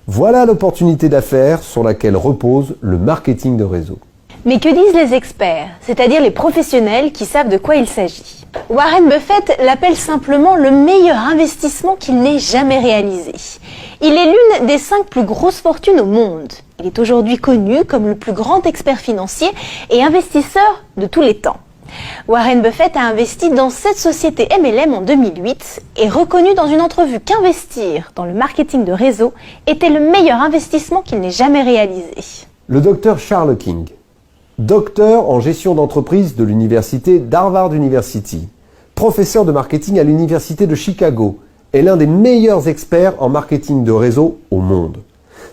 Voilà l'opportunité d'affaires sur laquelle repose le marketing de réseau. Mais que disent les experts, c'est-à-dire les professionnels qui savent de quoi il s'agit? Warren Buffett l'appelle simplement le meilleur investissement qu'il n'ait jamais réalisé. Il est l'une des 5 plus grosses fortunes au monde. Il est aujourd'hui connu comme le plus grand expert financier et investisseur de tous les temps. Warren Buffett a investi dans 7 sociétés MLM en 2008 et reconnu dans une entrevue qu'investir dans le marketing de réseau était le meilleur investissement qu'il n'ait jamais réalisé. Le docteur Charles King, docteur en gestion d'entreprise de l'université d'Harvard University, professeur de marketing à l'université de Chicago, est l'un des meilleurs experts en marketing de réseau au monde.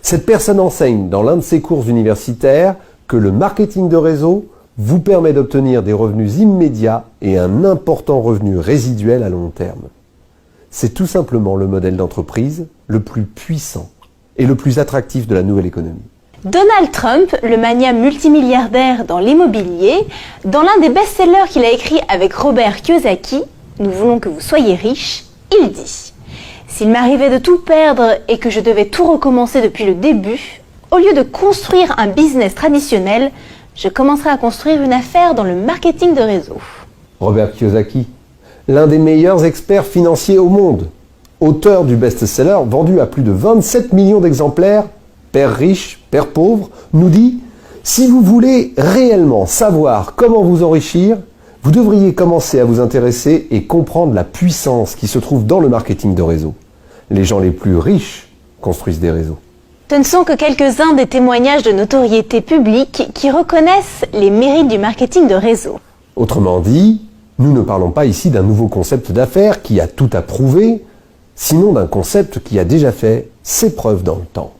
Cette personne enseigne dans l'un de ses cours universitaires que le marketing de réseau vous permet d'obtenir des revenus immédiats et un important revenu résiduel à long terme. C'est tout simplement le modèle d'entreprise le plus puissant et le plus attractif de la nouvelle économie. Donald Trump, le magnat multimilliardaire dans l'immobilier, dans l'un des best-sellers qu'il a écrit avec Robert Kiyosaki, « Nous voulons que vous soyez riches », il dit « S'il m'arrivait de tout perdre et que je devais tout recommencer depuis le début, au lieu de construire un business traditionnel, je commencerai à construire une affaire dans le marketing de réseau. » Robert Kiyosaki, l'un des meilleurs experts financiers au monde, auteur du best-seller vendu à plus de 27 millions d'exemplaires, Père riche, Père pauvre, nous dit « Si vous voulez réellement savoir comment vous enrichir, vous devriez commencer à vous intéresser et comprendre la puissance qui se trouve dans le marketing de réseau. Les gens les plus riches construisent des réseaux. » Ce ne sont que quelques-uns des témoignages de notoriété publique qui reconnaissent les mérites du marketing de réseau. Autrement dit, nous ne parlons pas ici d'un nouveau concept d'affaires qui a tout à prouver, sinon d'un concept qui a déjà fait ses preuves dans le temps.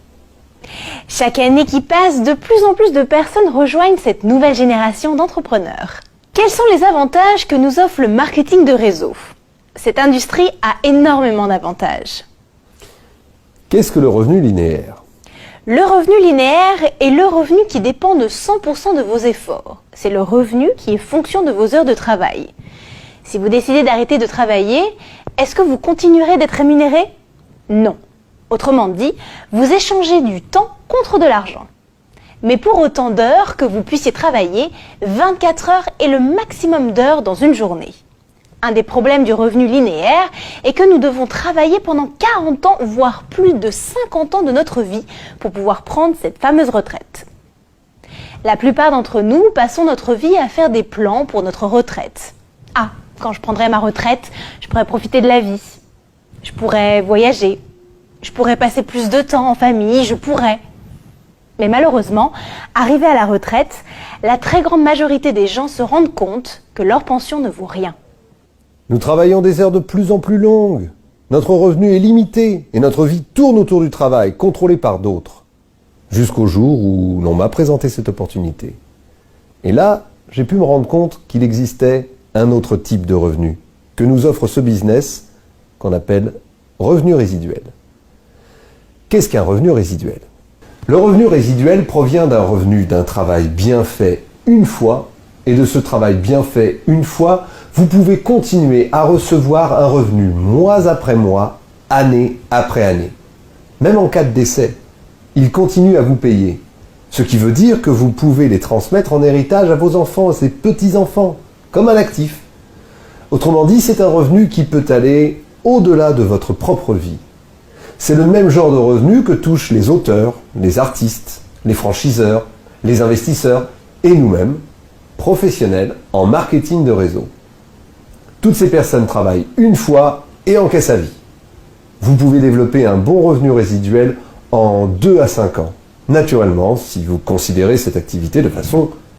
Chaque année qui passe, de plus en plus de personnes rejoignent cette nouvelle génération d'entrepreneurs. Quels sont les avantages que nous offre le marketing de réseau? Cette industrie a énormément d'avantages. Qu'est-ce que le revenu linéaire? Le revenu linéaire est le revenu qui dépend de 100% de vos efforts. C'est le revenu qui est fonction de vos heures de travail. Si vous décidez d'arrêter de travailler, est-ce que vous continuerez d'être rémunéré? Non. Autrement dit, vous échangez du temps contre de l'argent. Mais pour autant d'heures que vous puissiez travailler, 24 heures est le maximum d'heures dans une journée. Un des problèmes du revenu linéaire est que nous devons travailler pendant 40 ans, voire plus de 50 ans de notre vie pour pouvoir prendre cette fameuse retraite. La plupart d'entre nous passons notre vie à faire des plans pour notre retraite. Ah, quand je prendrai ma retraite, je pourrai profiter de la vie. Je pourrais voyager. Je pourrais passer plus de temps en famille, je pourrais. Mais malheureusement, arrivé à la retraite, la très grande majorité des gens se rendent compte que leur pension ne vaut rien. Nous travaillons des heures de plus en plus longues. Notre revenu est limité et notre vie tourne autour du travail, contrôlé par d'autres. Jusqu'au jour où l'on m'a présenté cette opportunité. Et là, j'ai pu me rendre compte qu'il existait un autre type de revenu que nous offre ce business qu'on appelle revenu résiduel. Qu'est-ce qu'un revenu résiduel? Le revenu résiduel provient d'un revenu d'un travail bien fait une fois, et de ce travail bien fait une fois, vous pouvez continuer à recevoir un revenu mois après mois, année après année. Même en cas de décès, il continue à vous payer. Ce qui veut dire que vous pouvez les transmettre en héritage à vos enfants et ses petits-enfants, comme un actif. Autrement dit, c'est un revenu qui peut aller au-delà de votre propre vie. C'est le même genre de revenu que touchent les auteurs, les artistes, les franchiseurs, les investisseurs et nous-mêmes, professionnels en marketing de réseau. Toutes ces personnes travaillent une fois et encaissent à vie. Vous pouvez développer un bon revenu résiduel en 2 à 5 ans. Naturellement, si vous considérez cette activité de façon